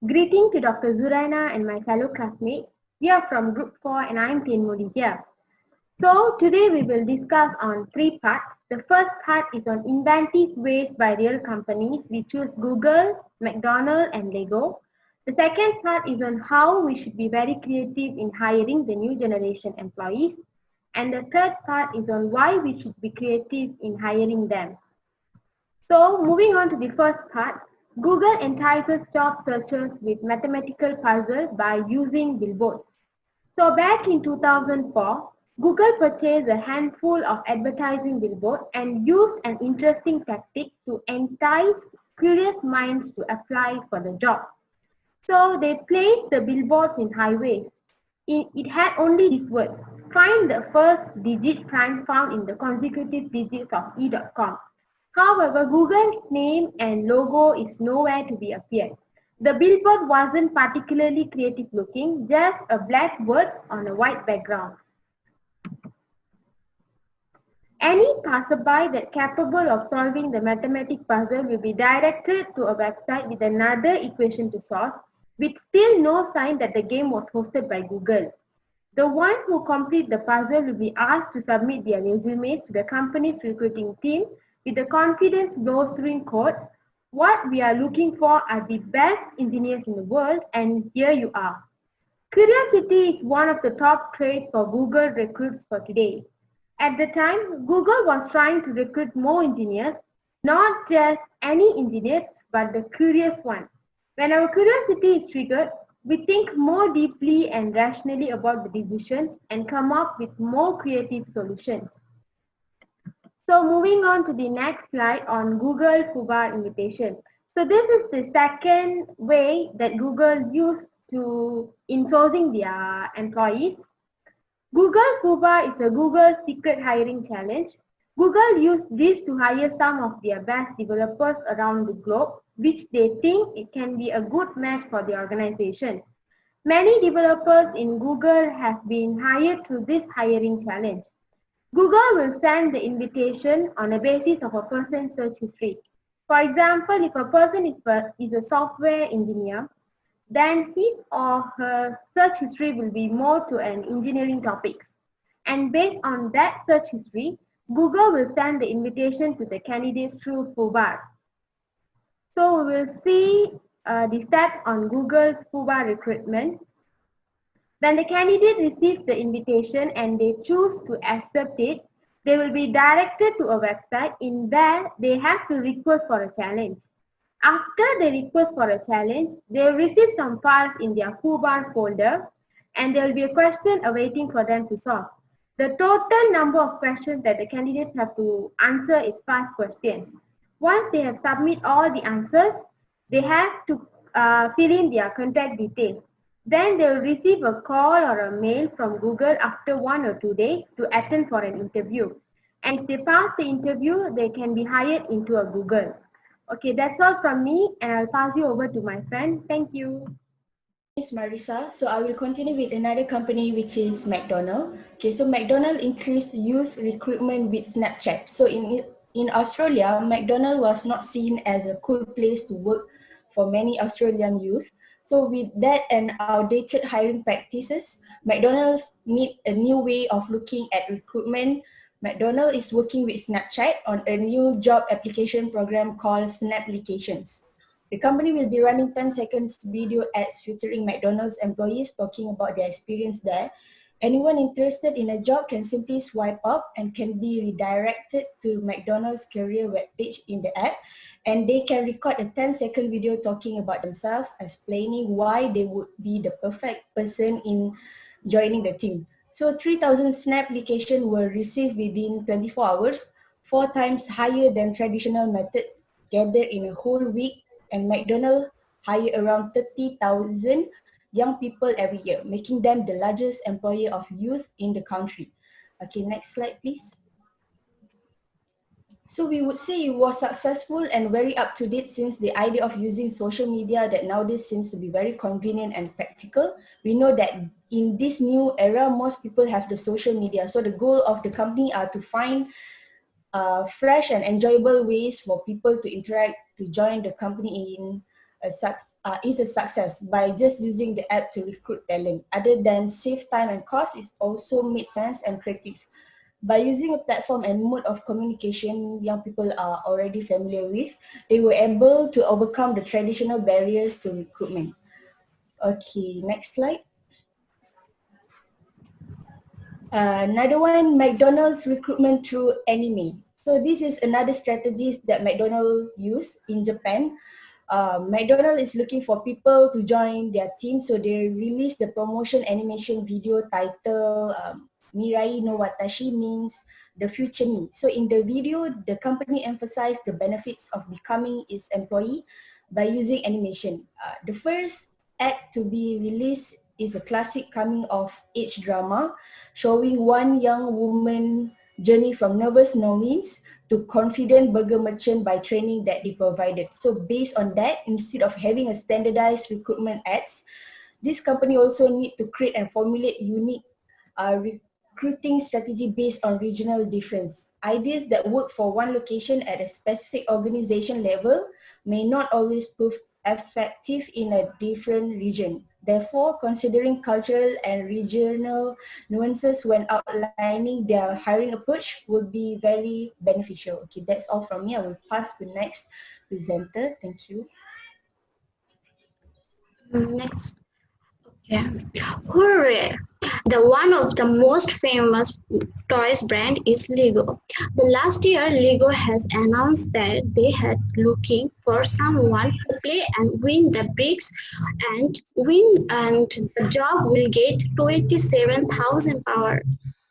Greeting to Dr. Zuraina and my fellow classmates. We are from Group 4 and I am Tienmodi here. So today we will discuss on three parts. The first part is on inventive ways by real companies. We choose Google, McDonald's and Lego. The second part is on how we should be very creative in hiring the new generation employees. And the third part is on why we should be creative in hiring them. So moving on to the first part, Google entices job searchers with mathematical puzzles by using billboards. So back in 2004, Google purchased a handful of advertising billboards and used an interesting tactic to entice curious minds to apply for the job. So they placed the billboards in highways. It had only these words: find the first digit prime found in the consecutive digits of e.com. However, Google's name and logo is nowhere to be appeared. The billboard wasn't particularly creative looking, just a black word on a white background. Any passerby that's capable of solving the mathematical puzzle will be directed to a website with another equation to solve, with still no sign that the game was hosted by Google. The one who complete the puzzle will be asked to submit their resumes to the company's recruiting team with the confidence blowstring quote, "What we are looking for are the best engineers in the world, and here you are." Curiosity is one of the top traits for Google recruits for today. At the time, Google was trying to recruit more engineers, not just any engineers, but the curious ones. When our curiosity is triggered, we think more deeply and rationally about the decisions and come up with more creative solutions. So moving on to the next slide on Google FUBAR invitation. So this is the second way that Google used in sourcing their employees. Google FUBAR is a Google secret hiring challenge. Google used this to hire some of their best developers around the globe, which they think it can be a good match for the organization. Many developers in Google have been hired through this hiring challenge. Google will send the invitation on a basis of a person's search history. For example, if a person is a software engineer, then his or her search history will be more to an engineering topics. And based on that search history, Google will send the invitation to the candidates through FUBAR. So we will see the steps on Google's FUBAR recruitment. When the candidate receives the invitation and they choose to accept it, they will be directed to a website in where they have to request for a challenge. After they request for a challenge, they will receive some files in their FUBAR folder and there will be a question awaiting for them to solve. The total number of questions that the candidates have to answer is 5 questions. Once they have submitted all the answers, they have to fill in their contact details. Then they will receive a call or a mail from Google after 1 or 2 days to attend for an interview. And if they pass the interview, they can be hired into a Google. Okay, that's all from me, and I'll pass you over to my friend. Thank you. It's Marisa. So I will continue with another company, which is McDonald's. Okay, so McDonald's increased youth recruitment with Snapchat. So in Australia, McDonald's was not seen as a cool place to work for many Australian youth. So with that and outdated hiring practices, McDonald's need a new way of looking at recruitment. McDonald's is working with Snapchat on a new job application program called Snaplications. The company will be running 10 seconds video ads featuring McDonald's employees talking about their experience there. Anyone interested in a job can simply swipe up and can be redirected to McDonald's career webpage in the app, and they can record a 10-second video talking about themselves, explaining why they would be the perfect person in joining the team. So 3,000 Snap applications were received within 24 hours, 4 times higher than traditional method gathered in a whole week, and McDonald's hire around 30,000 young people every year, making them the largest employer of youth in the country. Okay, next slide please. So we would say it was successful and very up to date, since the idea of using social media that nowadays seems to be very convenient and practical. We know that in this new era, most people have the social media. So the goal of the company are to find fresh and enjoyable ways for people to interact, to join the company in is a success by just using the app to recruit talent. Other than save time and cost, it also made sense and creative. By using a platform and mode of communication young people are already familiar with, they were able to overcome the traditional barriers to recruitment. Okay, next slide. Another one, McDonald's recruitment through anime. So this is another strategy that McDonald's use in Japan. McDonald's is looking for people to join their team, so they release the promotion animation video titled Mirai no Watashi, means the future me. So in the video, the company emphasized the benefits of becoming its employee by using animation. The first act to be released is a classic coming of age drama showing one young woman journey from nervous novice to confident burger merchant by training that they provided. So based on that, instead of having a standardized recruitment ads, this company also need to create and formulate unique recruiting strategy based on regional difference. Ideas that work for one location at a specific organization level may not always prove effective in a different region. Therefore, considering cultural and regional nuances when outlining their hiring approach would be very beneficial. Okay, that's all from me. I will pass to the next presenter. Thank you. Next. Yeah. Hooray! The one of the most famous toys brand is Lego. The last year, Lego has announced that they had looking for someone to play and win the bricks and win, and the job will get 27,000 power,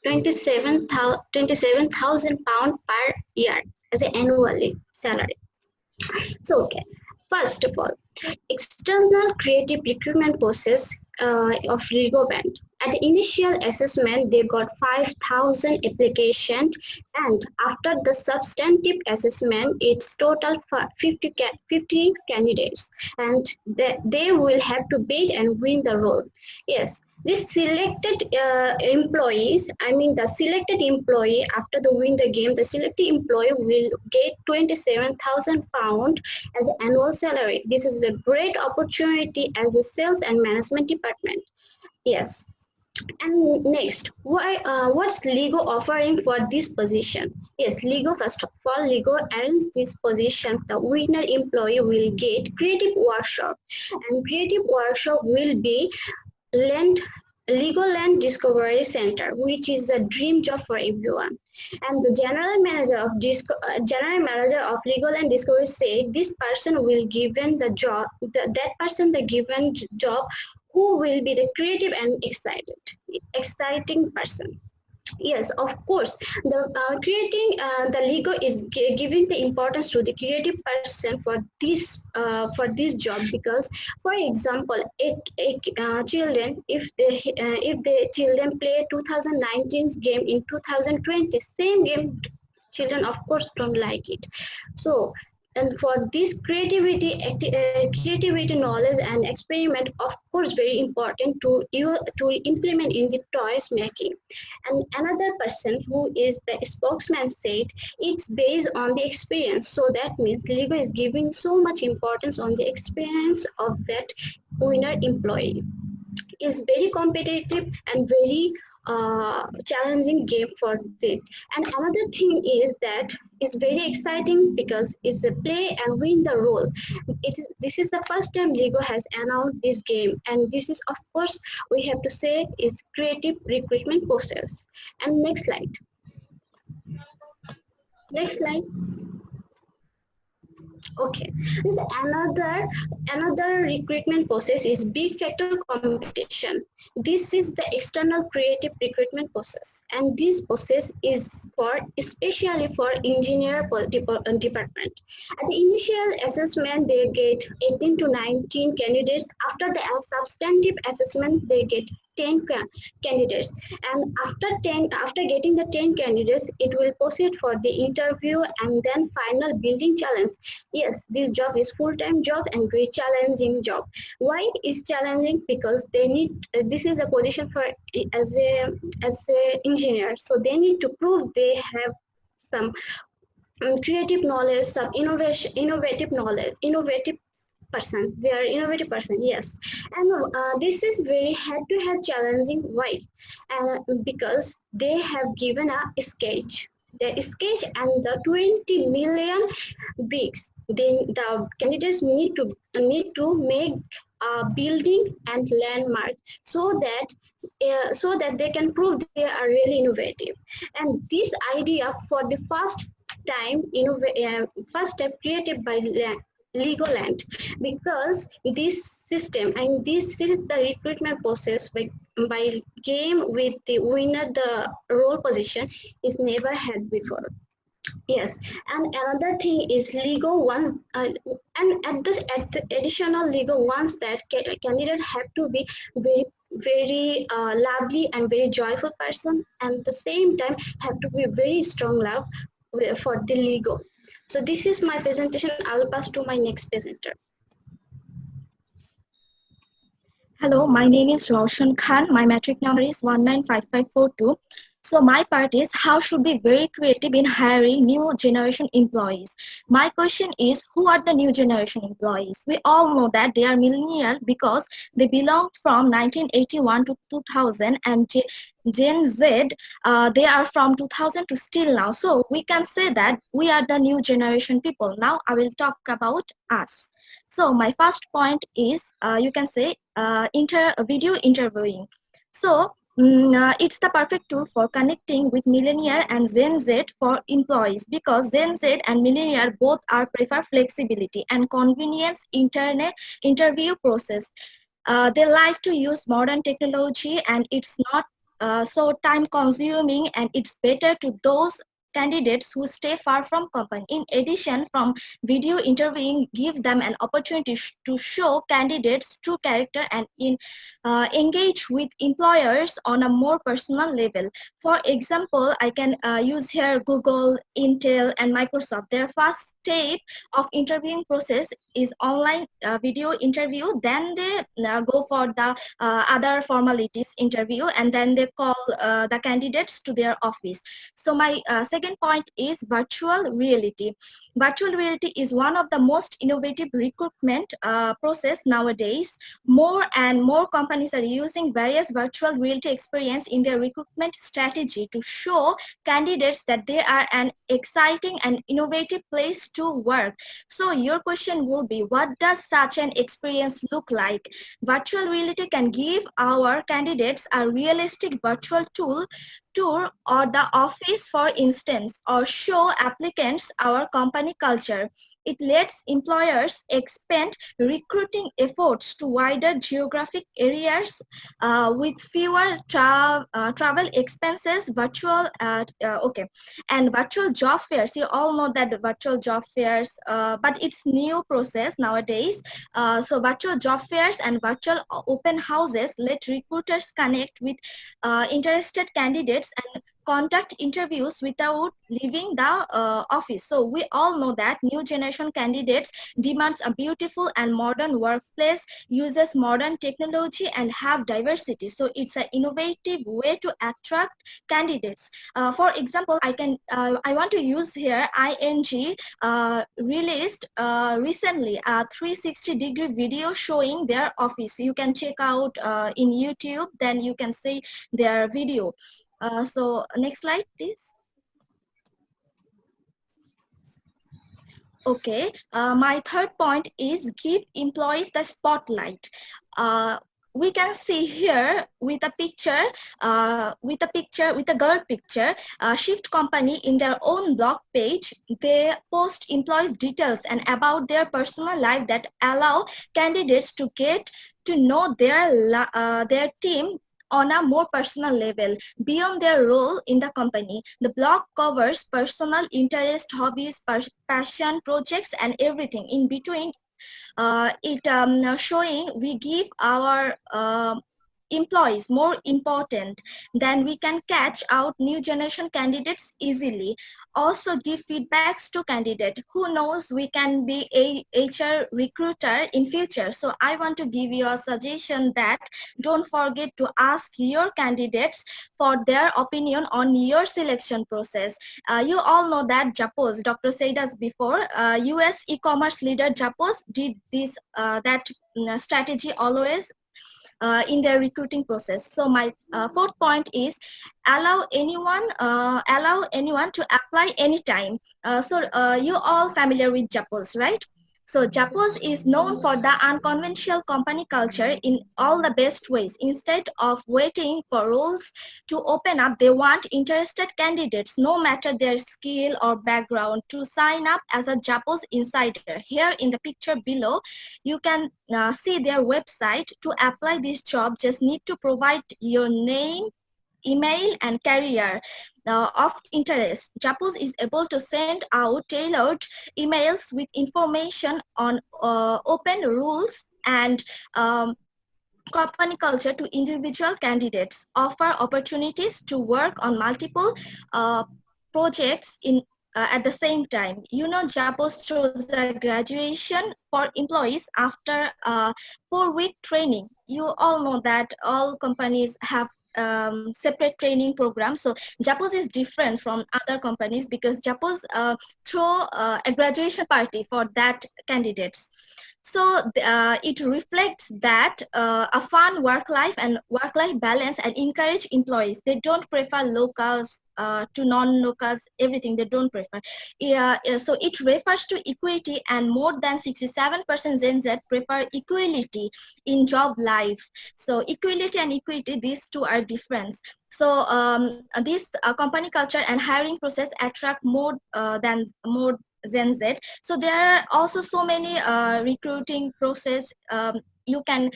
27,000 pound per year as an annually salary. So okay, first of all, external creative recruitment process of Lego Band. At the initial assessment, they got 5,000 applications, and after the substantive assessment, it's total 50 candidates, and they will have to bid and win the role. Yes, this selected the selected employee after the win the game, the selected employee will get 27,000 pounds as an annual salary. This is a great opportunity as a sales and management department. Yes. And next, what's Lego offering for this position? Yes, Lego, first of all, Lego arranges this position. The winner employee will get creative workshop, and creative workshop will be Legoland Discovery Center, which is a dream job for everyone. And the general manager of Legoland Discovery said this person will given the job, that person the given job, who will be the creative and exciting person. Yes, of course. The creating the Lego is giving the importance to the creative person for this job, because, for example, children, if the children play 2019 game in 2020, same game, children of course don't like it. So, and for this creativity knowledge and experiment, of course, very important to implement in the toys making. And another person who is the spokesman said it's based on the experience. So that means Lego is giving so much importance on the experience of that winner employee. It's very competitive and very challenging game for this. And another thing is that it's very exciting because it's a play and win the role. This is the first time Lego has announced this game, and this is, of course, we have to say is creative recruitment process. And next slide. Next slide. Okay, this another recruitment process is big factor competition. This is the external creative recruitment process, and this process is for especially for engineer department. At the initial assessment, they get 18 to 19 candidates. After the substantive assessment, they get 10 candidates, and after getting the 10 candidates, it will proceed for the interview and then final building challenge. Yes, this job is full-time job and very challenging job. Why is challenging? Because they need this is a position for as a engineer, so they need to prove they have some creative knowledge, some innovative knowledge, innovative person. They are innovative person. Yes, and this is very head-to-head challenging. Why? Because they have given a sketch. The sketch and the 20 million bricks. Then the candidates need to make a building and landmark so that they can prove they are really innovative. And this idea for the first step created by Legoland, because this system and this is the recruitment process by game with the winner the role position is never had before. Yes, and another thing is Lego wants, and at the additional Lego wants that candidate have to be very lovely and very joyful person, and at the same time have to be very strong love for the Lego. So this is my presentation. I will pass to my next presenter. Hello, my name is Roshan Khan. My matric number is 195542. So my part is how should be very creative in hiring new generation employees. My question is, who are the new generation employees? We all know that they are millennial because they belong from 1981 to 2000, and Gen Z, they are from 2000 to still now. So we can say that we are the new generation people. Now I will talk about us. So my first point is, you can say, video interviewing. So it's the perfect tool for connecting with millennial and Gen Z for employees, because Gen Z and millennial both are prefer flexibility and convenience internet interview process. They like to use modern technology, and it's not so time consuming, and it's better to those candidates who stay far from company. In addition, from video interviewing give them an opportunity to show candidates true character and engage with employers on a more personal level. For example, I can use here Google, Intel, and Microsoft. Their first step of interviewing process is online video interview. Then they go for the other formalities interview, and then they call the candidates to their office. So my second point is virtual reality. Virtual reality is one of the most innovative recruitment process nowadays. More and more companies are using various virtual reality experience in their recruitment strategy to show candidates that they are an exciting and innovative place to work. So your question will be, what does such an experience look like? Virtual reality can give our candidates a realistic virtual tour or the office, for instance, or show applicants our company culture. It lets employers expand recruiting efforts to wider geographic areas with fewer travel expenses. And virtual job fairs. You all know that the virtual job fairs, but it's new process nowadays. So virtual job fairs and virtual open houses let recruiters connect with interested candidates and conduct interviews without leaving the office. So we all know that new generation candidates demands a beautiful and modern workplace, uses modern technology, and have diversity. So it's an innovative way to attract candidates. For example, I want to use here ING released recently a 360-degree video showing their office. You can check out in YouTube, then you can see their video. So next slide, please. Okay, my third point is give employees the spotlight. We can see here with a picture, with a girl picture, Shift Company in their own blog page, they post employees' details and about their personal life that allow candidates to get to know their team on a more personal level beyond their role in the company. The blog covers personal interest, hobbies, passion, projects, and everything in between. Showing we give our employees more important, then we can catch out new generation candidates easily. Also give feedbacks to candidate. Who knows, we can be a HR recruiter in future. So I want to give you a suggestion that don't forget to ask your candidates for their opinion on your selection process. You all know that Japos, Dr. said us before, US e-commerce leader Japos did this that strategy always in their recruiting process. So my fourth point is allow anyone to apply anytime. You all familiar with Japos, right? So Japos is known for the unconventional company culture in all the best ways. Instead of waiting for roles to open up, they want interested candidates, no matter their skill or background, to sign up as a Japos insider. Here in the picture below, you can see their website. To apply this job, just need to provide your name, email, and career of interest. Japos is able to send out tailored emails with information on open rules and company culture to individual candidates, offer opportunities to work on multiple projects in at the same time. You know, Japos chose a graduation for employees after a 4-week training. You all know that all companies have separate training programs. So Japos is different from other companies because Japos throw a graduation party for that candidates. So it reflects that a fun work-life and work-life balance and encourage employees. They don't prefer locals to non-locals, everything they don't prefer. So it refers to equity, and more than 67% Gen Z prefer equality in job life. So equality and equity, these two are different. So this company culture and hiring process attract more Gen Z. So there are also so many recruiting process you can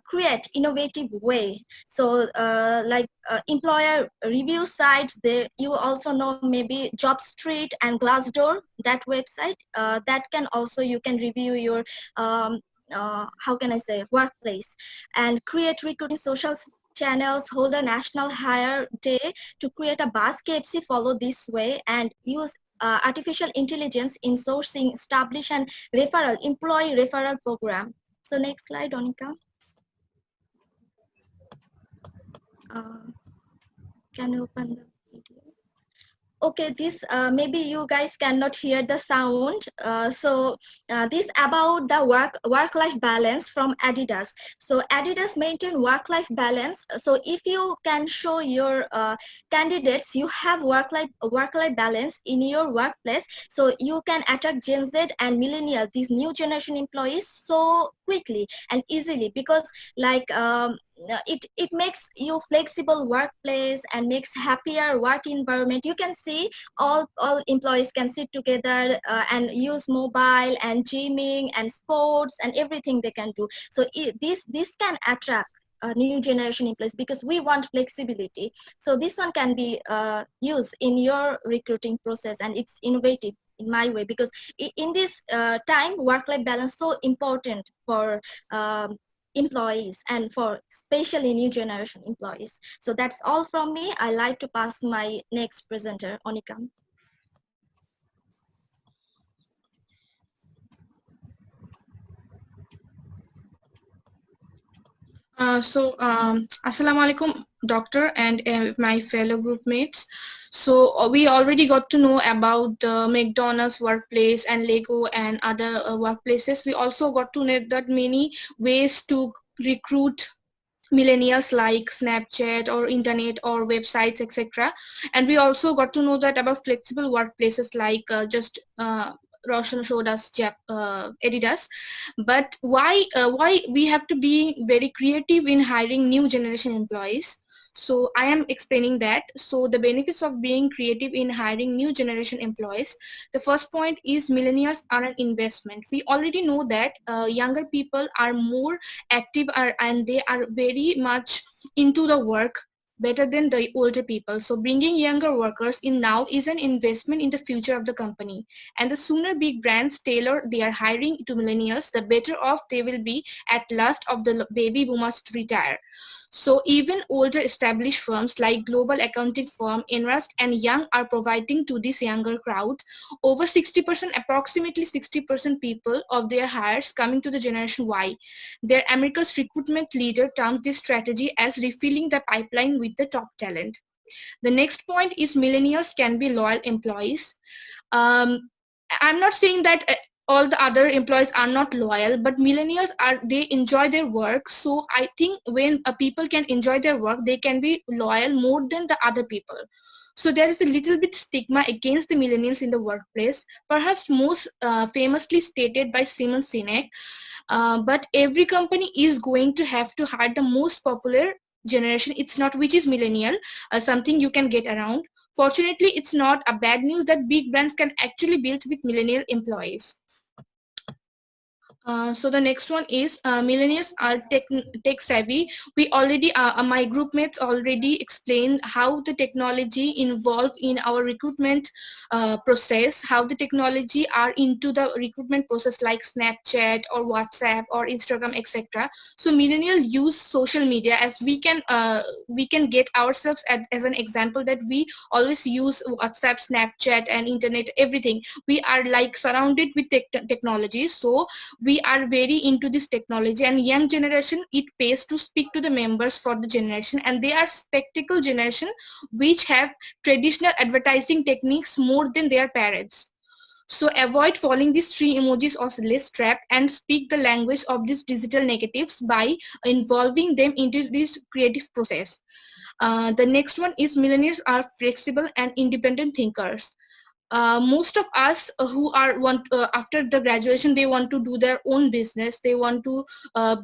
create innovative way. So like employer review sites, you also know maybe Job Street and Glassdoor, that website, that can also, you can review your how can I say, workplace, and create recruiting social channels, hold a national hire day to create a buzz. KFC follow this way and use artificial intelligence in sourcing, establish an employee referral program. So next slide, Onika. Can you open the video? Okay, this maybe you guys cannot hear the sound. This about the work-life balance from Adidas. So Adidas maintain work-life balance. So if you can show your candidates you have work-life balance in your workplace, so you can attract Gen Z and millennial, these new generation employees, so quickly and easily, because like it makes you flexible workplace and makes happier work environment. You can see all employees can sit together and use mobile and gymming and sports and everything they can do. So this can attract new generation employees because we want flexibility. So this one can be used in your recruiting process, and it's innovative in my way, because in this time work-life balance so important for employees and for especially new generation employees. So that's all from me. I like to pass my next presenter, Onika. Assalamu alaikum, doctor, and my fellow group mates. So we already got to know about the McDonald's workplace and Lego and other workplaces. We also got to know that many ways to recruit millennials, like Snapchat or internet or websites, etc. And we also got to know that about flexible workplaces, like Roshan showed us Adidas. But why we have to be very creative in hiring new generation employees? So I am explaining that. So the benefits of being creative in hiring new generation employees. The first point is millennials are an investment. We already know that younger people are more active and they are very much into the work. better than the older people. So bringing younger workers in now is an investment in the future of the company. And the sooner big brands tailor their hiring to millennials, the better off they will be at last of the baby boomers to retire. So even older established firms like global accounting firm Enrust and Young are providing to this younger crowd over 60%, approximately 60% people of their hires coming to the Generation Y. Their America's recruitment leader termed this strategy as refilling the pipeline with the top talent. The next point is millennials can be loyal employees. I'm not saying that all the other employees are not loyal, but millennials they enjoy their work. So I think when people can enjoy their work, they can be loyal more than the other people. So there is a little bit stigma against the millennials in the workplace, perhaps most famously stated by Simon Sinek. But every company is going to have to hire the most popular generation. It's not which is millennial, something you can get around. Fortunately, it's not a bad news that big brands can actually build with millennial employees. So the next one is millennials are tech savvy. We already, my group mates already explained how the technology involved in our recruitment process, how the technology are into the recruitment process like Snapchat or WhatsApp or Instagram, etc. So millennial use social media as we can get ourselves as an example that we always use WhatsApp, Snapchat and internet, everything. We are like surrounded with technology. So we are very into this technology, and young generation, it pays to speak to the members for the generation, and they are spectacle generation which have traditional advertising techniques more than their parents. So avoid following these three emojis or list trap and speak the language of these digital negatives by involving them into this creative process. The next one is millennials are flexible and independent thinkers. Most of us who are after the graduation, they want to do their own business, they want to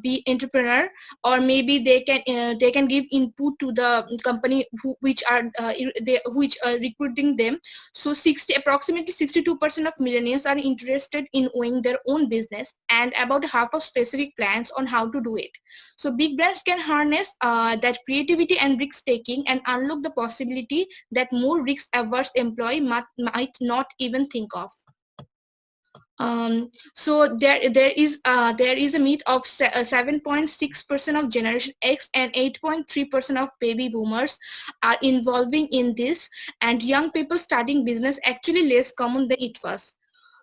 be entrepreneur, or maybe they can give input to the company which are recruiting them. So approximately 62% of millennials are interested in owning their own business, and about half of specific plans on how to do it. So big brands can harness that creativity and risk taking and unlock the possibility that more risk averse employee might not even think of. So there is a myth of 7.6% of Generation X and 8.3% of baby boomers are involving in this, and young people starting business actually less common than it was.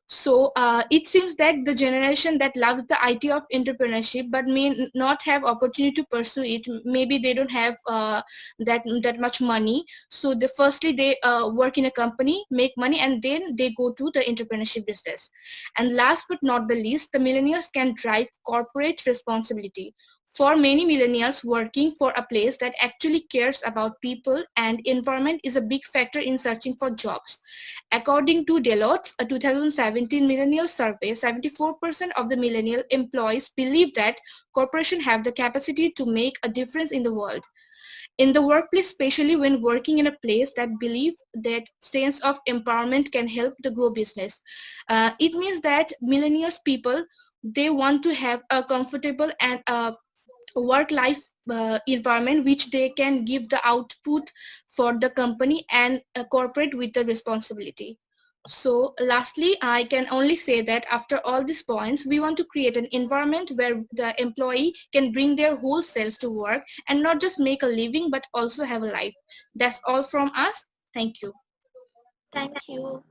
So it seems that the generation that loves the idea of entrepreneurship but may not have opportunity to pursue it, maybe they don't have that much money. So firstly they work in a company, make money, and then they go to the entrepreneurship business. And last but not the least, the millennials can drive corporate responsibility. For many millennials, working for a place that actually cares about people and environment is a big factor in searching for jobs. According to Deloitte's 2017 millennial survey, 74% of the millennial employees believe that corporations have the capacity to make a difference in the world. In the workplace, especially when working in a place that believe that sense of empowerment can help the grow business. It means that millennials people, they want to have a comfortable and work-life environment which they can give the output for the company and corporate with the responsibility. So lastly, I can only say that after all these points, we want to create an environment where the employee can bring their whole self to work and not just make a living but also have a life. That's all from us. Thank you. Thank you.